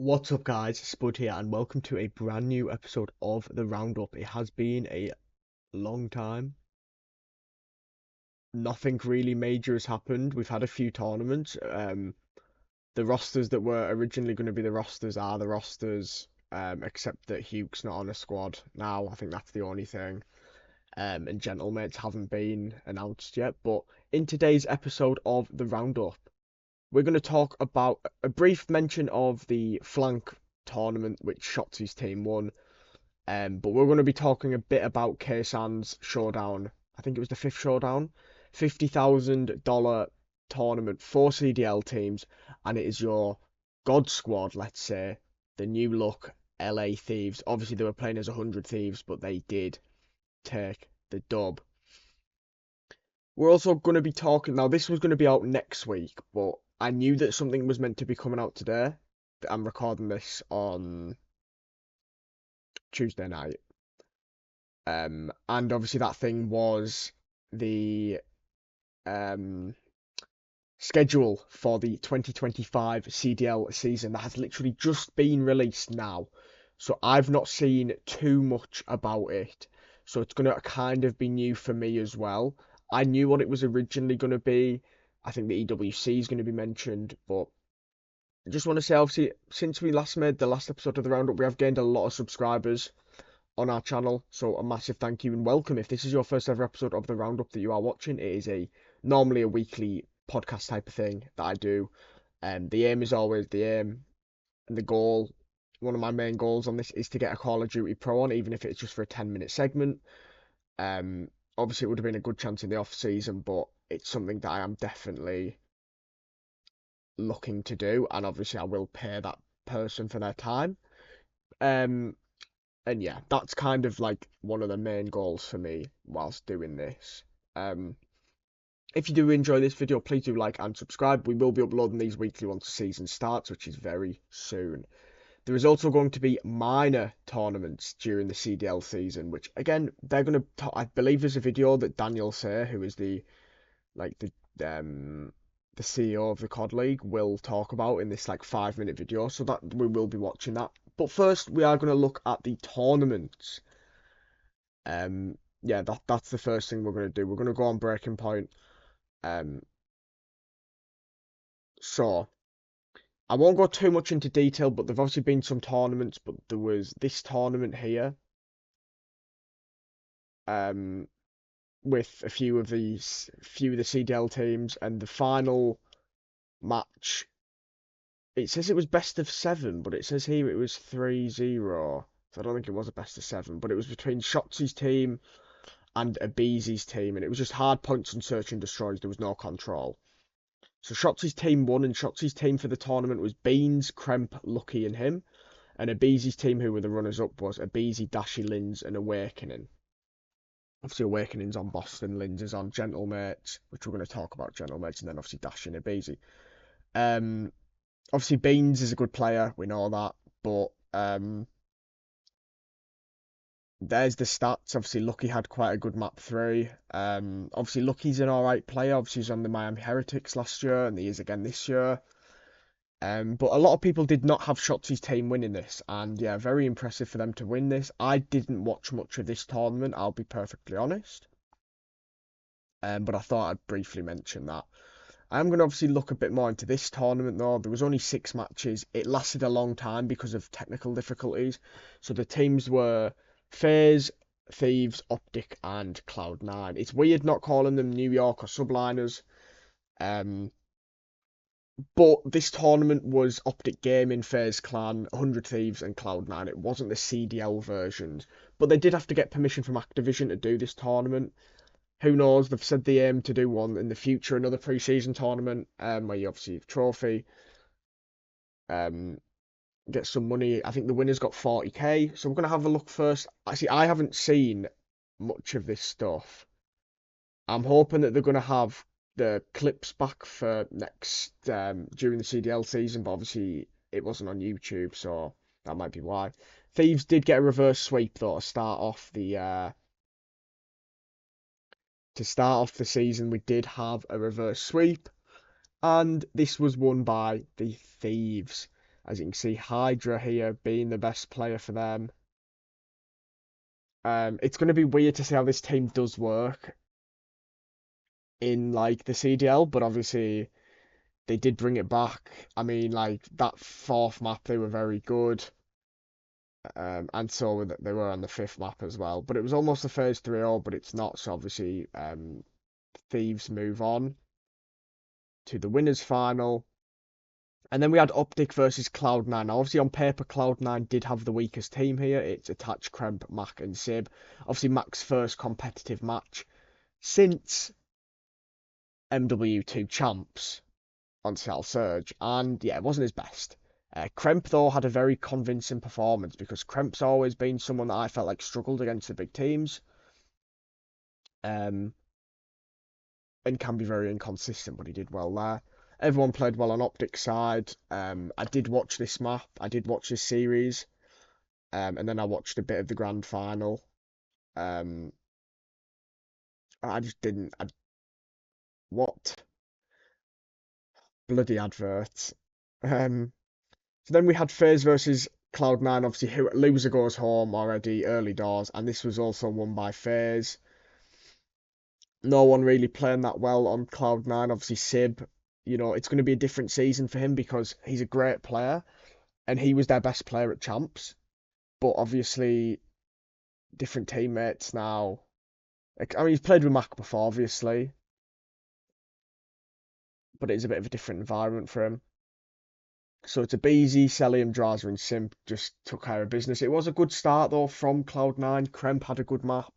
What's up, guys? Spud here, and welcome to a brand new episode of the Roundup. It has been a long time. Nothing really major has happened. We've had a few tournaments. The rosters that were originally going to be the rosters are the rosters, except that Hugh's not on a squad now. I think that's the only thing. And Gentlemates haven't been announced yet. But in today's episode of the Roundup, we're going to talk about a brief mention of the flank tournament which Shotzi's team won. But we're going to be talking a bit about Kaysan's Showdown. I think it was the fifth Showdown. $50,000 tournament for CDL teams, and it is your God Squad, let's say, the new look LA Thieves. Obviously, they were playing as 100 Thieves, but they did take the dub. We're also going to be talking now. This was going to be out next week, but I knew that something was meant to be coming out today. I'm recording this on Tuesday night. And obviously that thing was the um, schedule for the 2025 CDL season that has literally just been released now. So I've not seen too much about it. So it's going to kind of be new for me as well. I knew what it was originally going to be. I think the EWC is going to be mentioned, but I just want to say, obviously, since we last made the last episode of the Roundup, we have gained a lot of subscribers on our channel. So a massive thank you and welcome. If this is your first ever episode of the Roundup that you are watching, it is normally a weekly podcast type of thing that I do. The aim is always the aim and the goal. One of my main goals on this is to get a Call of Duty Pro on, even if it's just for a 10-minute segment. Obviously, it would have been a good chance in the off season, but it's something that I am definitely looking to do, and obviously I will pay that person for their time. Um, and yeah, that's kind of like one of the main goals for me whilst doing this. Um, if you do enjoy this video, please do like and subscribe. We will be uploading these weekly once the season starts, which is very soon. There is also going to be minor tournaments during the CDL season, which again they're going to. I believe there's a video that Daniel Say, who is the like the CEO of the COD League, will talk about in this like 5-minute video, so that we will be watching that. But first, we are going to look at the tournaments. Yeah, that's the first thing we're going to do. We're going to go on Breaking Point. Um, so I won't go too much into detail, but there've obviously been some tournaments, but there was this tournament here. Um, with a few of the CDL teams, and the final match. It says it was best of 7, but it says here it was 3-0. So I don't think it was a best of 7, but it was between Shotzi's team and Abeezy's team, and it was just hard points and search and destroys. There was no control. So Shotzi's team won, and Shotzi's team for the tournament was Beans, Kremp, Lucky, and him. And Abeezy's team, who were the runners-up, was Abeezy, Dashy, Linz, and Awakening. Obviously, Awakening's on Boston, Linz is on Gentlemates, which we're going to talk about Gentlemates, and then obviously Dashy and Abeezy. Obviously, Beans is a good player, we know that, but there's the stats. Obviously, Lucky had quite a good map 3. Obviously, Lucky's an alright player. Obviously, he's on the Miami Heretics last year, and he is again this year. But a lot of people did not have Shotzi's team winning this, and yeah, very impressive for them to win this. I didn't watch much of this tournament, I'll be perfectly honest. But I thought I'd briefly mention that. I'm going to obviously look a bit more into this tournament though. There was only 6 matches. It lasted a long time because of technical difficulties. So the teams were FaZe, Thieves, Optic, and Cloud9. It's weird not calling them New York or Subliners. But this tournament was Optic Gaming, FaZe Clan, 100 Thieves, and Cloud9. It wasn't the CDL versions. But they did have to get permission from Activision to do this tournament. Who knows? They've said they aim to do one in the future, another pre-season tournament, where you obviously have a trophy, get some money. I think the winner's got 40k. So we're gonna have a look first. Actually, I haven't seen much of this stuff. I'm hoping that they're gonna have the clips back for next during the CDL season, but obviously it wasn't on YouTube, so that might be why. Thieves did get a reverse sweep though to start off the season. We did have a reverse sweep, and this was won by the Thieves. As you can see, Hydra here being the best player for them. It's going to be weird to see how this team does work in like the CDL, but obviously they did bring it back. I mean, like that fourth map, they were very good. And so they were on the fifth map as well. But it was almost a first 3-0, but it's not. So obviously, Thieves move on to the winners final. And then we had Optic versus Cloud9. Now, obviously, on paper, Cloud9 did have the weakest team here. It's Attach, Kremp, Mac, and Sib. Obviously, Mac's first competitive match since MW2 champs on Cell Surge. And yeah, it wasn't his best. Kremp, though, had a very convincing performance because Kremp's always been someone that I felt like struggled against the big teams. And can be very inconsistent, but he did well there. Everyone played well on Optic's side. I did watch this map. I did watch this series. And then I watched a bit of the grand final. I just didn't. What? Bloody adverts. So then we had FaZe versus Cloud9, obviously, who loser goes home already early doors, and this was also won by FaZe. No one really playing that well on Cloud9. Obviously, Sib, it's going to be a different season for him because he's a great player, and he was their best player at champs. But obviously, different teammates now. I mean, he's played with Mac before, obviously, but it's a bit of a different environment for him. So it's a Beezy, Celium, Draza, and Simp just took care of business. It was a good start though from Cloud9. Kremp had a good map.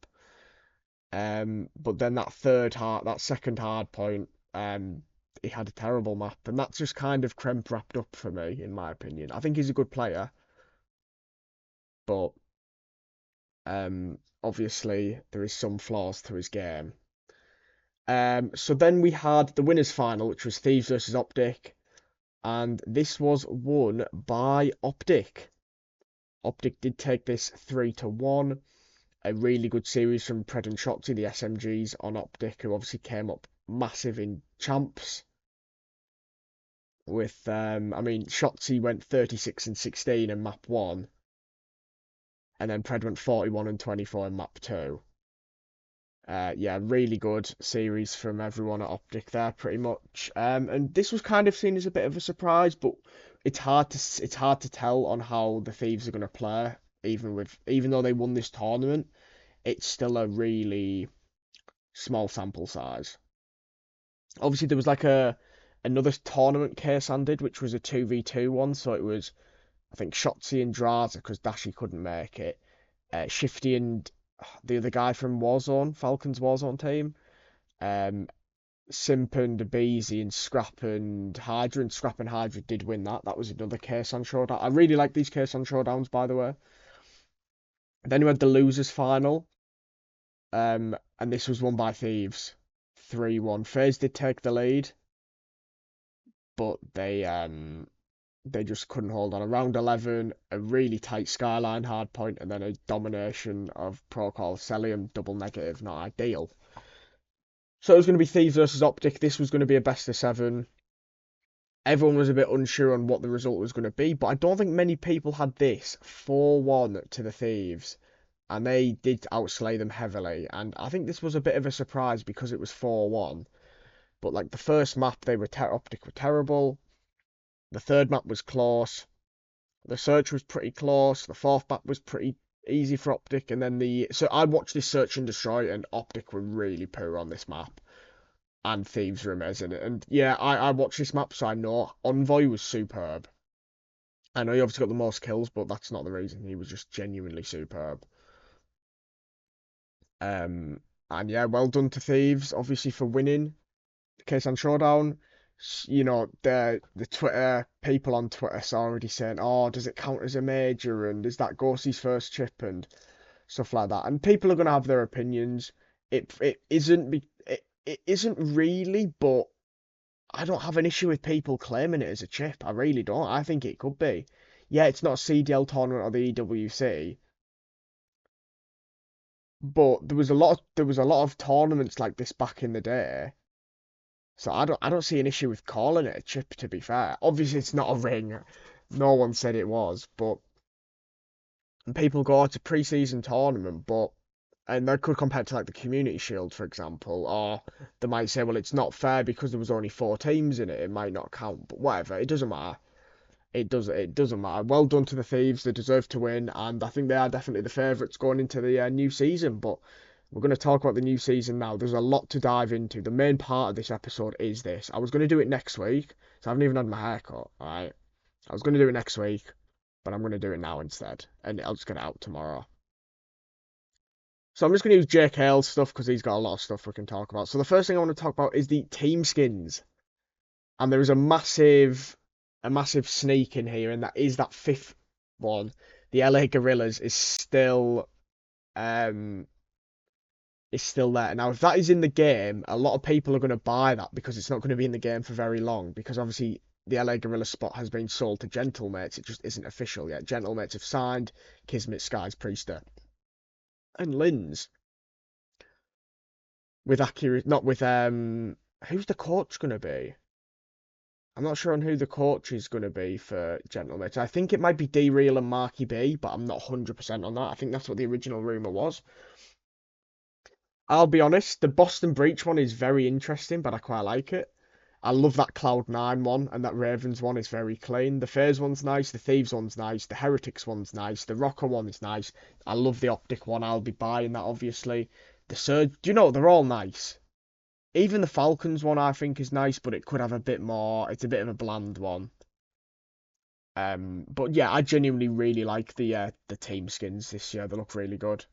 But then that second hard point, he had a terrible map, and that's just kind of Kremp wrapped up for me, in my opinion. I think he's a good player, but obviously there is some flaws to his game. So then we had the winners final, which was Thieves versus Optic. And this was won by Optic. Optic did take this 3-1. A really good series from Pred and Shotzi, the SMGs on Optic, who obviously came up massive in champs. With, I mean, Shotzi went 36-16 in map 1. And then Pred went 41-24 in map 2. Yeah, really good series from everyone at Optic there, pretty much. And this was kind of seen as a bit of a surprise, but it's hard to tell on how the Thieves are going to play, even though they won this tournament. It's still a really small sample size. Obviously, there was like another tournament Kaysan did, which was a 2v2 one, so it was, I think, Shotzi and Draza, because Dashi couldn't make it. Shifty and the other guy from Warzone, Falcons Warzone team. Simp and Beezy and Scrap and Hydra, and Scrap and Hydra did win that. That was another Kaysan Showdown. I really like these Kaysan Showdowns, by the way. Then we had the losers final. And this was won by Thieves. 3-1. FaZe did take the lead, but they just couldn't hold on. Around 11, a really tight Skyline hardpoint, and then a domination of Procol Celium, double negative, not ideal. So it was going to be Thieves versus Optic. This was going to be a best of 7. Everyone was a bit unsure on what the result was going to be, but I don't think many people had this 4-1 to the Thieves, and they did outslay them heavily. And I think this was a bit of a surprise because it was 4-1. But like the first map, Optic were terrible. The third map was close. The search was pretty close. The fourth map was pretty easy for Optic. And then so I watched this search and destroy, and Optic were really poor on this map. And Thieves were amazing. And yeah, I watched this map, so I know Envoy was superb. I know he obviously got the most kills, but that's not the reason. He was just genuinely superb. And yeah, well done to Thieves, obviously, for winning the Kaysan Showdown. The Twitter people on Twitter are already saying, "Oh, does it count as a major? And is that Ghostie's first chip and stuff like that?" And people are gonna have their opinions. It isn't really, but I don't have an issue with people claiming it as a chip. I really don't. I think it could be. Yeah, it's not a CDL tournament or the EWC, but there was a lot of tournaments like this back in the day. So I don't see an issue with calling it a chip, to be fair. Obviously it's not a ring. No one said it was, but and people go, oh, it's a pre-season tournament, but and they could compare it to like the Community Shield, for example, or they might say, well, it's not fair because there was only 4 teams in it. It might not count, but whatever. It doesn't matter. It doesn't matter. Well done to the Thieves. They deserve to win, and I think they are definitely the favourites going into the new season. But we're going to talk about the new season now. There's a lot to dive into. The main part of this episode is this. I was going to do it next week, so I haven't even had my haircut. All right, I was going to do it next week, but I'm going to do it now instead, and I'll just get it out tomorrow. So I'm just going to use JKL's stuff because he's got a lot of stuff we can talk about. So the first thing I want to talk about is the team skins, and there is a massive sneak in here, and that is that fifth one. The LA Gorillas um is still there. Now, if that is in the game, a lot of people are going to buy that because it's not going to be in the game for very long. Because obviously the LA Gorilla spot has been sold to Gentlemates. It just isn't official yet. Gentlemates have signed Kismet, Skies, Priester, and Linz with accurate. Not with Who's the coach going to be? I'm not sure on who the coach is going to be for Gentlemates. I think it might be D-Real and Marky B, but I'm not 100% on that. I think that's what the original rumour was. I'll be honest, the Boston Breach one is very interesting, but I quite like it. I love that Cloud9 one, and that Ravens one is very clean. The Fairs one's nice, the Thieves one's nice, the Heretics one's nice, the Rocker one is nice. I love the Optic one, I'll be buying that, obviously. The Surge, do you know, they're all nice. Even the Falcons one I think is nice, but it could have a bit more. It's a bit of a bland one. But yeah, I genuinely really like the team skins this year. They look really good.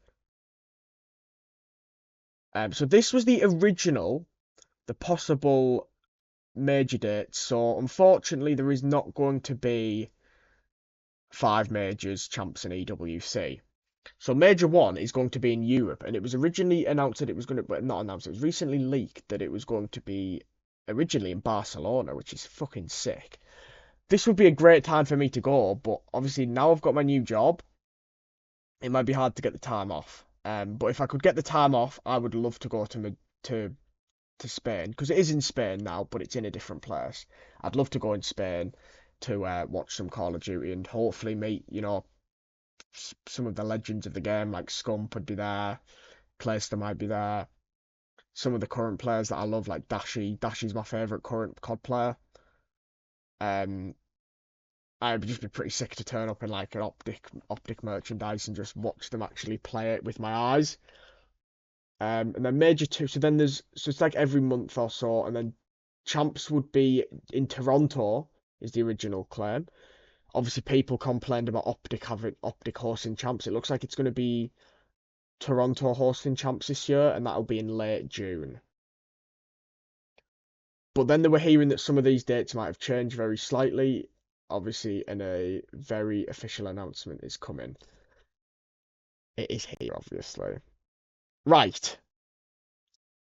So this was the original, the possible major dates. So unfortunately, there is not going to be 5 majors, champs, and EWC. So Major 1 is going to be in Europe, and it was originally announced that it was going to, but not announced, it was recently leaked that it was going to be originally in Barcelona, which is fucking sick. This would be a great time for me to go, but obviously now I've got my new job, it might be hard to get the time off. But if I could get the time off, I would love to go to Spain, because it is in Spain now, but it's in a different place. I'd love to go in Spain to watch some Call of Duty and hopefully meet, some of the legends of the game, like Scump would be there, Clayster might be there. Some of the current players that I love, like Dashi. Dashi's my favourite current COD player. Um, I'd just be pretty sick to turn up in like an optic merchandise and just watch them actually play it with my eyes. And then Major 2, so it's like every month or so, and then Champs would be in Toronto, is the original claim. Obviously, people complained about Optic hosting Champs. It looks like it's going to be Toronto hosting Champs this year, and that'll be in late June. But then they were hearing that some of these dates might have changed very slightly, obviously, and a very official announcement is coming. It is here, obviously. Right.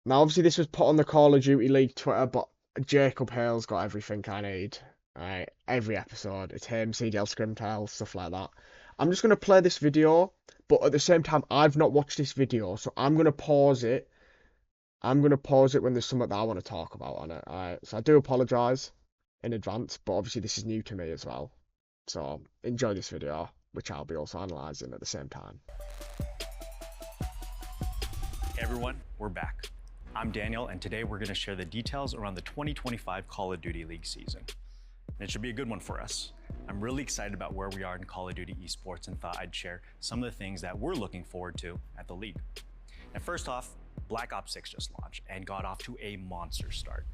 Now, obviously, this was put on the Call of Duty League Twitter, but Jacob Hale's got everything I need. Right, every episode, it's him, CDL Scrimtail, stuff like that. I'm just going to play this video, but at the same time, I've not watched this video, so I'm going to pause it. I'm going to pause it when there's something that I want to talk about on it. Alright, so I do apologise in advance, but obviously this is new to me as well. So enjoy this video, which I'll be also analysing at the same time. Hey everyone, we're back. I'm Daniel, and today we're going to share the details around the 2025 Call of Duty League season. And it should be a good one for us. I'm really excited about where we are in Call of Duty esports and thought I'd share some of the things that we're looking forward to at the league. And first off, Black Ops 6 just launched and got off to a monster start.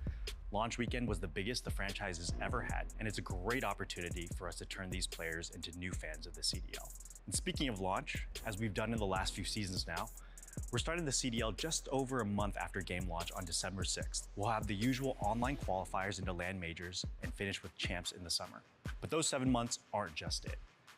Launch weekend was the biggest the franchise has ever had, and it's a great opportunity for us to turn these players into new fans of the CDL. And speaking of launch, as we've done in the last few seasons now, we're starting the CDL just over a month after game launch on December 6th. We'll have the usual online qualifiers into LAN majors and finish with champs in the summer. But those 7 months aren't just it.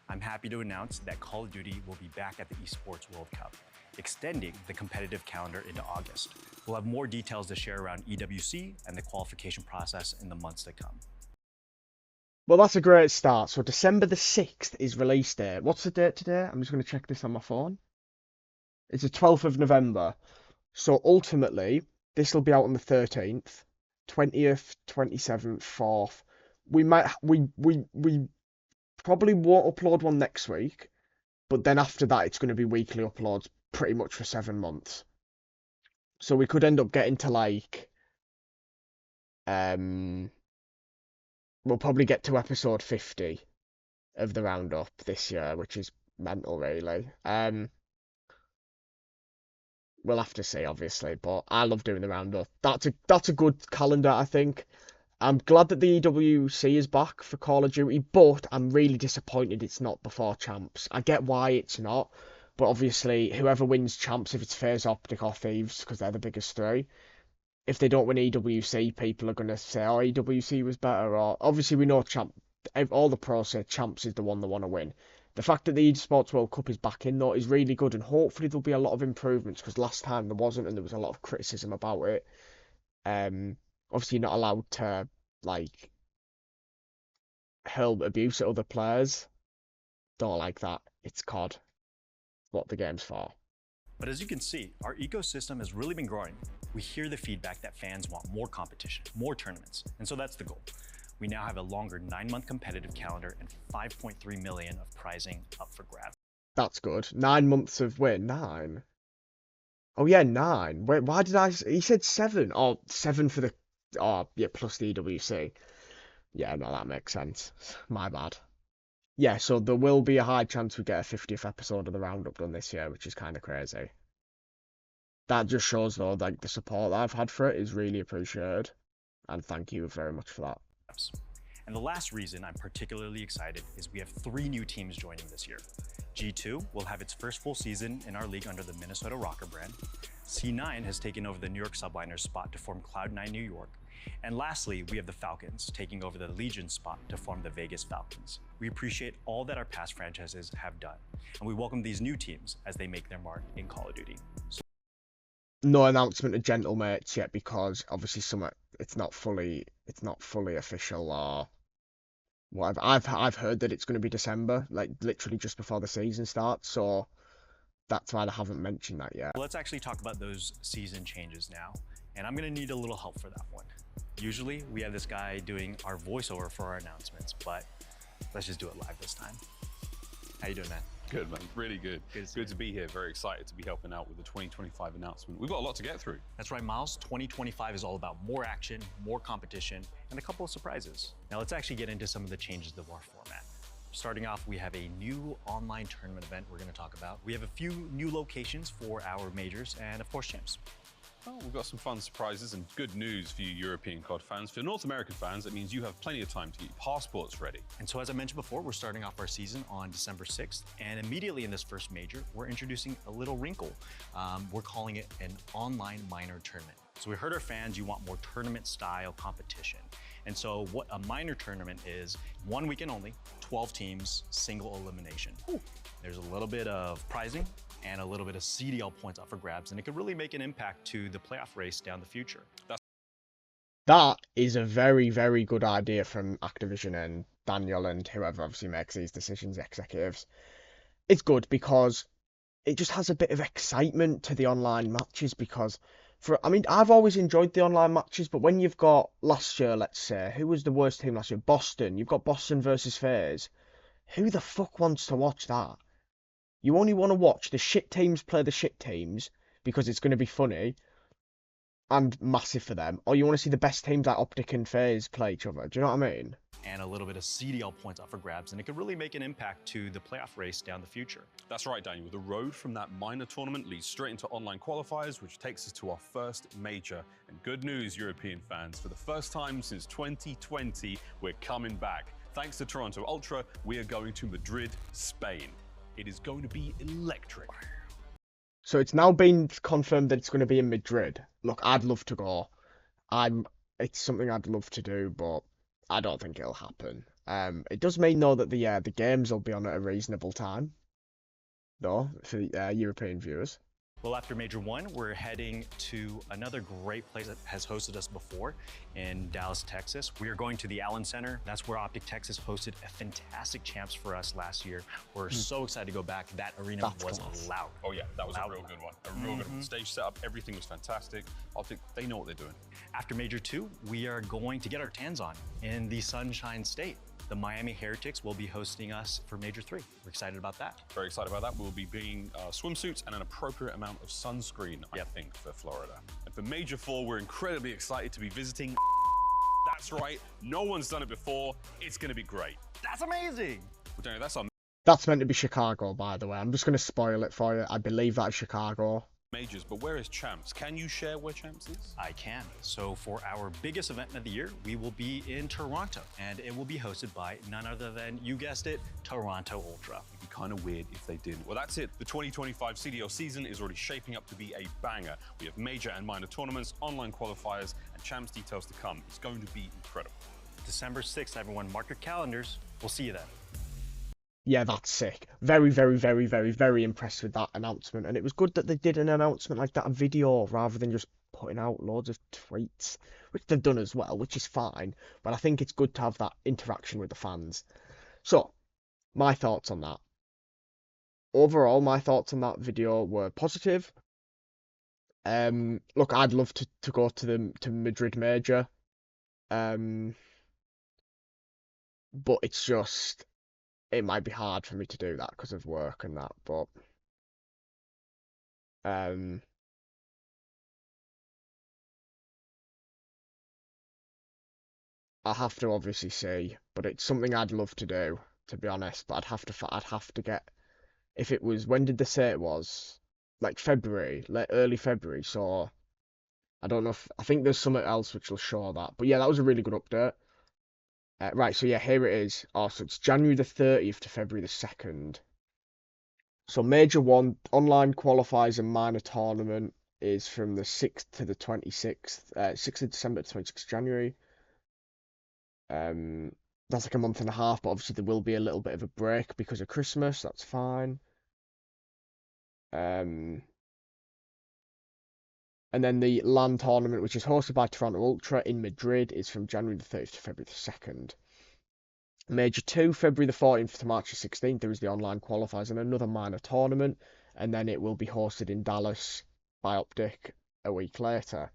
I'm happy to announce that Call of Duty will be back at the Esports World Cup, extending the competitive calendar into August. We'll have more details to share around EWC and the qualification process in the months to come. Well, that's a great start. So December the 6th is release date. What's the date today? I'm just going to check this on my phone. It's the 12th of November. So ultimately, this will be out on the 13th, 20th, 27th, 4th. We probably won't upload one next week, but then after that, it's going to be weekly uploads pretty much for 7 months. So we could end up getting to like, we'll probably get to episode 50 of the roundup this year, which is mental, really. We'll have to see, obviously, but I love doing the roundup. That's a good calendar, I think. I'm glad that the EWC is back for Call of Duty, but I'm really disappointed it's not before Champs. I get why it's not, but obviously, whoever wins Champs, if it's FaZe, Optic, or Thieves, because they're the biggest three, if they don't win EWC, people are going to say, oh, EWC was better, or obviously we know all the pros say Champs is the one they want to win. The fact that the Esports World Cup is back in, though, is really good, and hopefully there'll be a lot of improvements, because last time there wasn't, and there was a lot of criticism about it. Obviously you're not allowed to, like, hurl abuse at other players. Don't like that. It's COD. What the game's for. But as you can see, our ecosystem has really been growing. We hear the feedback that fans want more competition, more tournaments, and so that's the goal. We now have a longer 9-month competitive calendar and 5.3 million of prizing up for grabs. That's good. 9 months of, wait, 9? Oh yeah, 9. Wait, why did he said 7? Oh, 7 for the, oh yeah, plus the EWC. Yeah, no, that makes sense. My bad. Yeah, so there will be a high chance we get a 50th episode of the Roundup done this year, which is kind of crazy. That just shows, though, like, the support that I've had for it is really appreciated. And thank you very much for that. And the last reason I'm particularly excited is we have 3 new teams joining this year. G2 will have its first full season in our league under the Minnesota Rocker brand. C9 has taken over the New York Subliners spot to form Cloud9 New York. And lastly, we have the Falcons taking over the Legion spot to form the Vegas Falcons. We appreciate all that our past franchises have done, and we welcome these new teams as they make their mark in Call of Duty. No announcement of gentlemates yet, because obviously it's not fully official or whatever. I've heard that it's going to be December, like literally just before the season starts, so that's why I haven't mentioned that yet. Let's actually talk about those season changes now, and I'm going to need a little help for that one. Usually we have this guy doing our voiceover for our announcements, but let's just do it live this time. How you doing, man? Good, man. Really good. Good to be here. Very excited to be helping out with the 2025 announcement. We've got a lot to get through. That's right, Miles. 2025 is all about more action, more competition, and a couple of surprises. Now let's actually get into some of the changes to our format. Starting off, we have a new online tournament event we're going to talk about. We have a few new locations for our majors and, of course, champs. Oh, we've got some fun surprises and good news for you European COD fans. For North American fans, that means you have plenty of time to get your passports ready. And so as I mentioned before, we're starting off our season on December 6th. And immediately in this first major, we're introducing a little wrinkle. We're calling it an online minor tournament. So we heard our fans, you want more tournament-style competition. And so what a minor tournament is, 1 weekend only, 12 teams, single elimination. Ooh. There's a little bit of prizing and a little bit of CDL points up for grabs, and it could really make an impact to the playoff race down the future. That is a very, very good idea from Activision and Daniel and whoever obviously makes these decisions, executives. It's good because it just has a bit of excitement to the online matches, because I've always enjoyed the online matches, but when you've got last year, let's say, who was the worst team last year? Boston. You've got Boston versus FaZe. Who the fuck wants to watch that? You only want to watch the shit teams play the shit teams because it's going to be funny and massive for them, or you want to see the best teams like Optic and FaZe play each other. Do you know what I mean? And a little bit of CDL points up for grabs, and it could really make an impact to the playoff race down the future. That's right, Daniel. The road from that minor tournament leads straight into online qualifiers, which takes us to our first major. And good news, European fans, for the first time since 2020, we're coming back. Thanks to Toronto Ultra, we are going to Madrid, Spain. It is going to be electric. So it's now been confirmed that it's going to be in Madrid. Look, I'd love to go. It's something I'd love to do, but I don't think it'll happen. It does mean though that the games will be on at a reasonable time, though, for European viewers. Well, after Major 1, we're heading to another great place that has hosted us before in Dallas, Texas. We are going to the Allen Center. That's where Optic Texas hosted a fantastic champs for us last year. We're so excited to go back. That arena was loud. Oh yeah, that was a real good one. A real good one. Stage setup, everything was fantastic. Optic, they know what they're doing. After Major 2, we are going to get our hands on in the Sunshine State. the Miami Heretics will be hosting us for Major 3. We're excited about that. Very excited about that. We'll be bringing swimsuits and an appropriate amount of sunscreen, I think, for Florida. And for Major 4, we're incredibly excited to be visiting. That's right, no one's done it before. It's going to be great. That's amazing. Well, Daniel, that's our That's meant to be Chicago, by the way. I'm just going to spoil it for you. I believe that's Chicago. majors, but where is Champs? Can you share where Champs is? I can. So for our biggest event of the year, we will be in Toronto, and it will be hosted by none other than, you guessed it, Toronto Ultra. It'd be kind of weird if they didn't. Well, that's it. The 2025 CDL season is already shaping up to be a banger. We have major and minor tournaments, online qualifiers, and Champs details to come. It's going to be incredible. December 6th, everyone, mark your calendars. We'll see you then. Yeah, that's sick. Very, very, very, very, very impressed with that announcement. And it was good that they did an announcement like that, a video, rather than just putting out loads of tweets, which they've done as well, which is fine. But I think it's good to have that interaction with the fans. So, my thoughts on that. Overall, my thoughts on that video were positive. Look, I'd love to go to Madrid Major. But it's just, it might be hard for me to do that because of work and that, but I'll have to obviously see, but it's something I'd love to do, to be honest. But I'd have to get, if it was, when did they say it was? Like February, early February. So I don't know if, I think there's something else which will show that. But yeah, that was a really good update. Right, so yeah, here it is. Oh, so it's January the 30th to February the 2nd. So Major 1 online qualifiers and minor tournament is from the 6th to the 26th, 6th of December to 26th January. That's like a month and a half, but obviously there will be a little bit of a break because of Christmas. That's fine. And then the LAN tournament, which is hosted by Toronto Ultra in Madrid, is from January the 30th to February the 2nd. Major 2, February the 14th to March the 16th, there is the online qualifiers and another minor tournament, and then it will be hosted in Dallas by Optic a week later.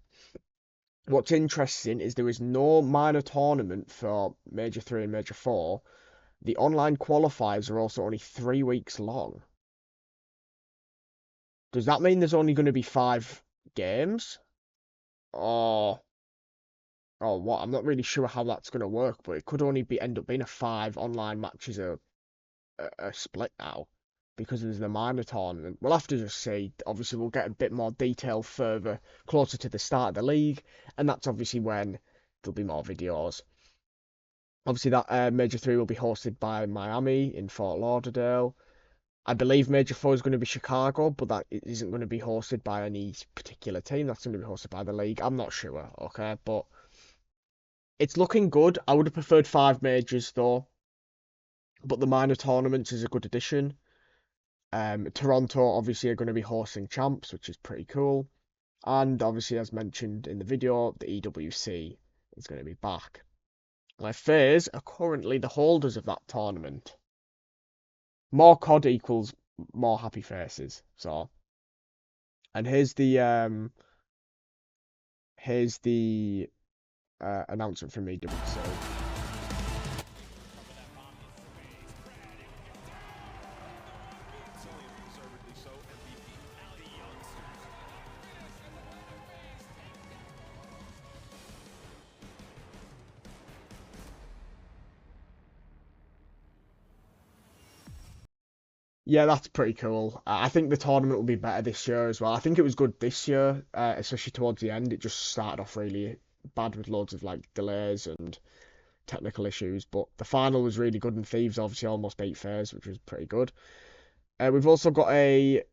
What's interesting is there is no minor tournament for Major 3 and Major 4. The online qualifiers are also only 3 weeks long. Does that mean there's only going to be 5 games? Or what? I'm not really sure how that's going to work, but it could only end up being a 5 online matches a split now because there's the minor tournament. We'll have to just see. Obviously, we'll get a bit more detail further closer to the start of the league, and that's obviously when there'll be more videos. Obviously, that Major 3 will be hosted by Miami in Fort Lauderdale. I believe Major 4 is going to be Chicago, but that isn't going to be hosted by any particular team. That's going to be hosted by the league. I'm not sure, okay? But it's looking good. I would have preferred 5 majors, though. But the minor tournaments is a good addition. Toronto, obviously, are going to be hosting Champs, which is pretty cool. And obviously, as mentioned in the video, the EWC is going to be back. My FaZe are currently the holders of that tournament. More COD equals more happy faces. So, and here's the announcement from EWC. Yeah, that's pretty cool. I think the tournament will be better this year as well. I think it was good this year, especially towards the end. It just started off really bad with loads of like delays and technical issues. But the final was really good, and Thieves obviously almost beat FaZe, which was pretty good. We've also got a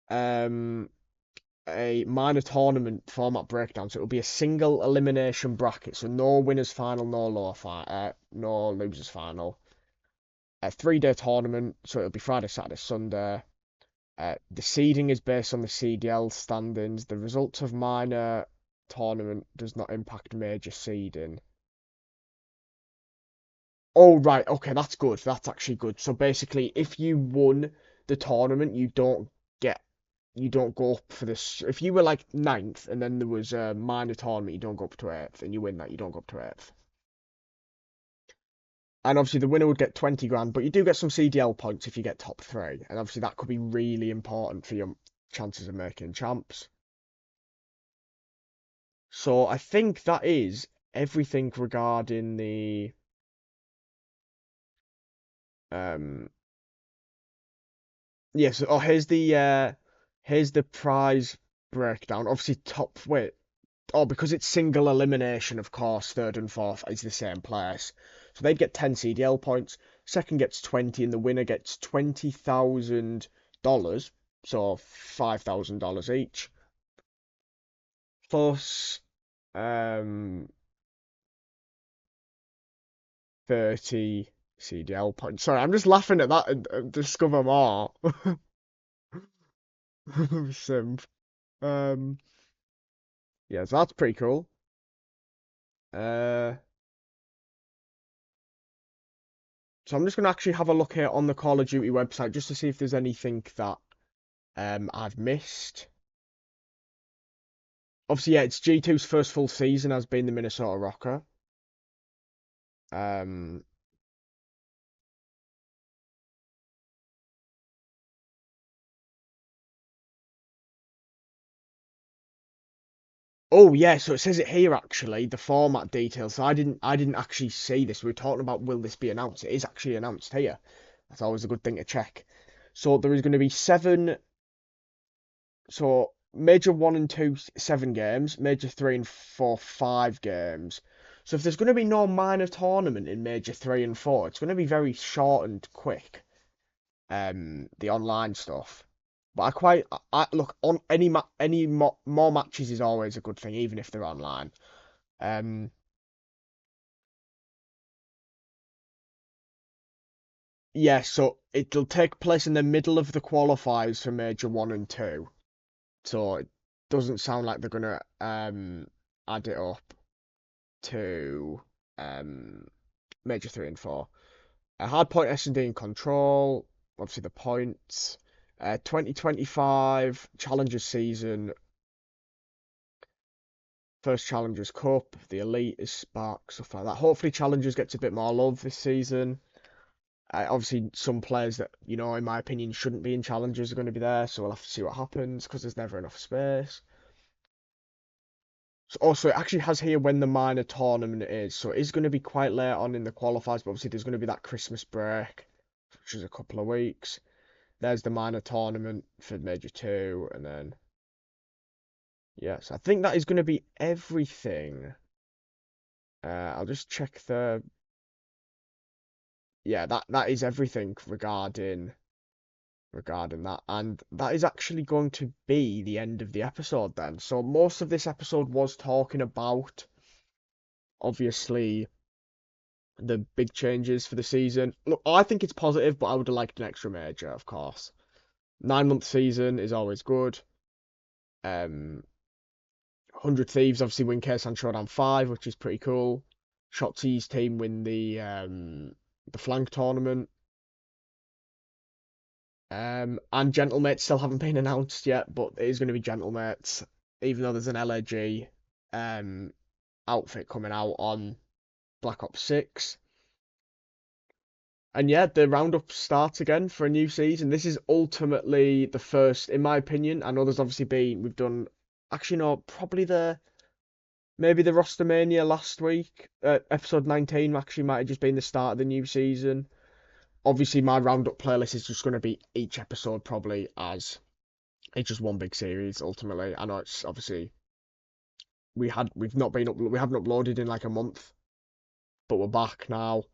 minor tournament format breakdown. So it'll be a single elimination bracket. So no winners final, no losers final. A 3-day tournament, so it'll be Friday, Saturday, Sunday. The seeding is based on the CDL standings. The result of minor tournament does not impact major seeding. Oh, right, okay, that's good. That's actually good. So basically, if you won the tournament, you don't go up for this. If you were like 9th and then there was a minor tournament, you don't go up to 8th, and you win that, you don't go up to 8th. And obviously the winner would get 20 grand, but you do get some CDL points if you get top three. And obviously that could be really important for your chances of making champs. So I think that is everything regarding the um yes, oh here's the prize breakdown. Obviously top wait. Oh, because it's single elimination, of course, third and fourth is the same place. So they'd get 10 CDL points, second gets 20, and the winner gets $20,000, so $5,000 each, plus um 30 CDL points. Sorry, I'm just laughing at that and discover more. Simp. Um, yeah, so that's pretty cool. Uh, so I'm just gonna actually have a look here on the Call of Duty website just to see if there's anything that I've missed. Obviously, yeah, it's G2's first full season has been the Minnesota Rocker. Um, oh yeah, so it says it here actually, the format details. So I didn't actually see this. We were talking about will this be announced? It is actually announced here. That's always a good thing to check. So there is going to be seven. So major one and two, 7 games. Major three and four, 5 games. So if there's going to be no minor tournament in major three and four, it's going to be very short and quick. The online stuff. But I look on any more matches is always a good thing, even if they're online. Um, yeah, so it'll take place in the middle of the qualifiers for Major One and Two. So it doesn't sound like they're gonna add it up to Major Three and Four. Hard point S&D and control, obviously the points. 2025 Challengers season, first Challengers Cup, the Elite is back, stuff like that. Hopefully Challengers gets a bit more love this season. Obviously, some players that, in my opinion, shouldn't be in Challengers are going to be there, so we'll have to see what happens because there's never enough space. So also, it actually has here when the minor tournament is, so it is going to be quite late on in the qualifiers, but obviously there's going to be that Christmas break, which is a couple of weeks. There's the minor tournament for Major 2, and then, yes, I think that is going to be everything. I'll just check yeah, that is everything regarding that, and that is actually going to be the end of the episode then. So most of this episode was talking about, obviously, the big changes for the season. Look, I think it's positive, but I would have liked an extra major, of course. 9-month season is always good. 100 Thieves obviously win Kaysan Showdown 5, which is pretty cool. Shotzi's team win the flank tournament. And Gentlemates still haven't been announced yet, but it is going to be Gentlemates, even though there's an LAG outfit coming out on Black Ops 6. And yeah, the roundup starts again for a new season. This is ultimately the first, in my opinion. I know there's obviously been, we've done, actually no, probably maybe the Rostermania last week, episode 19 actually might have just been the start of the new season. Obviously, my roundup playlist is just going to be each episode probably as it's just one big series. Ultimately, I know it's obviously we haven't uploaded in like a month, but we're back now.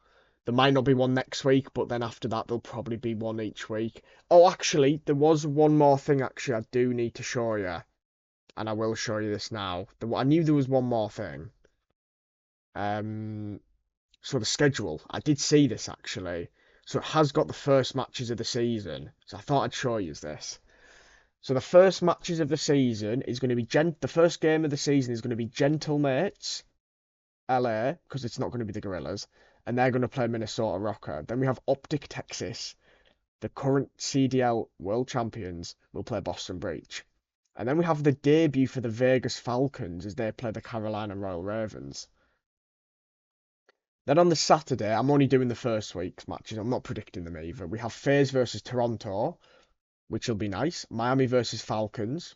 There might not be one next week, but then after that there'll probably be one each week. Oh, actually, there was one more thing. Actually, I do need to show you, and I will show you this now. I knew there was one more thing. So the schedule, I did see this actually. So it has got the first matches of the season. So I thought I'd show you this. So the first matches of the season is going to be the first game of the season is going to be Gentlemates, LA, because it's not going to be the Gorillas, and they're going to play Minnesota Rocker. Then we have Optic Texas, the current CDL world champions, will play Boston Breach. And then we have the debut for the Vegas Falcons as they play the Carolina Royal Ravens. Then on the Saturday, I'm only doing the first week's matches. I'm not predicting them either. We have FaZe versus Toronto, which will be nice. Miami versus Falcons.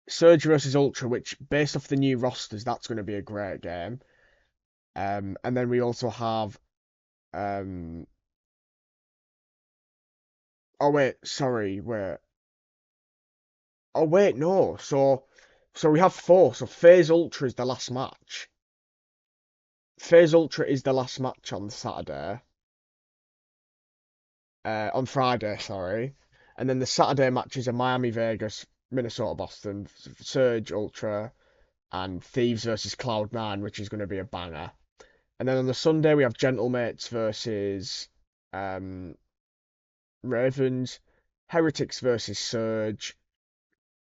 Surge versus Ultra, which, based off the new rosters, that's going to be a great game. And then we also have... Oh, wait, sorry, wait. Oh, wait, no. So we have four. So FaZe Ultra is the last match. FaZe Ultra is the last match on Saturday. On Friday, sorry. And then the Saturday matches are Miami, Vegas, Minnesota, Boston, Surge, Ultra, and Thieves versus Cloud9, which is going to be a banger. And then on the Sunday, we have Gentlemates versus Ravens, Heretics versus Surge,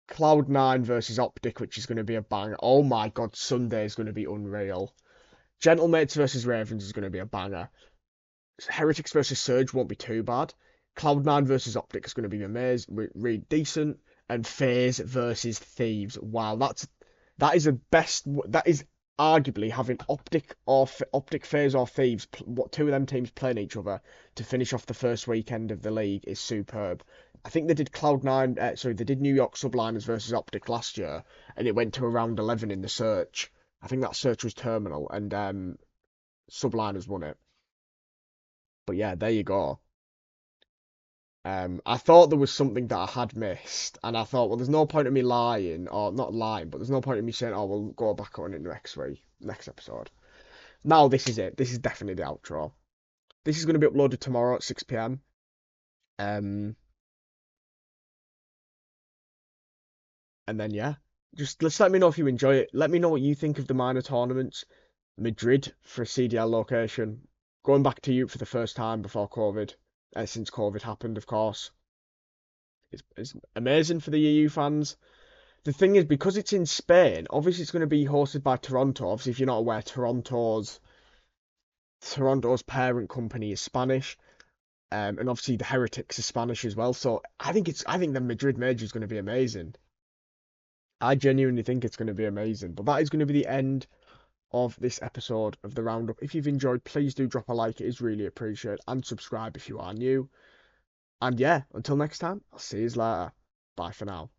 Cloud9 versus Optic, which is going to be a banger. Oh my god, Sunday is going to be unreal. Gentlemates versus Ravens is going to be a banger. Heretics versus Surge won't be too bad. Cloud9 versus Optic is going to be amazing, really decent. And FaZe versus Thieves. Wow, that is the best. That is arguably having Optic FaZe or Thieves. What two of them teams playing each other to finish off the first weekend of the league is superb. I think they did Cloud9. Sorry, they did New York Subliners versus Optic last year, and it went to around 11 in the search. I think that search was terminal, and Subliners won it. But yeah, there you go. I thought there was something that I had missed, and I thought, well, there's no point in me lying, or not lying, but there's no point in me saying, oh, we'll go back on it next episode. Now, this is it. This is definitely the outro. This is going to be uploaded tomorrow at 6 p.m. And then, yeah, just let me know if you enjoy it. Let me know what you think of the minor tournaments. Madrid for a CDL location. Going back to Europe for the first time before COVID. Since COVID happened, of course. It's amazing for the EU fans. The thing is, because it's in Spain, obviously it's going to be hosted by Toronto. Obviously, if you're not aware, Toronto's parent company is Spanish, and obviously the Heretics are Spanish as well. So I think the Madrid major is going to be amazing. I genuinely think it's going to be amazing. But that is going to be the end of this episode of the Roundup. If you've enjoyed, please do drop a like. It is really appreciated, and subscribe if you are new. And yeah, until next time, I'll see you later. Bye for now.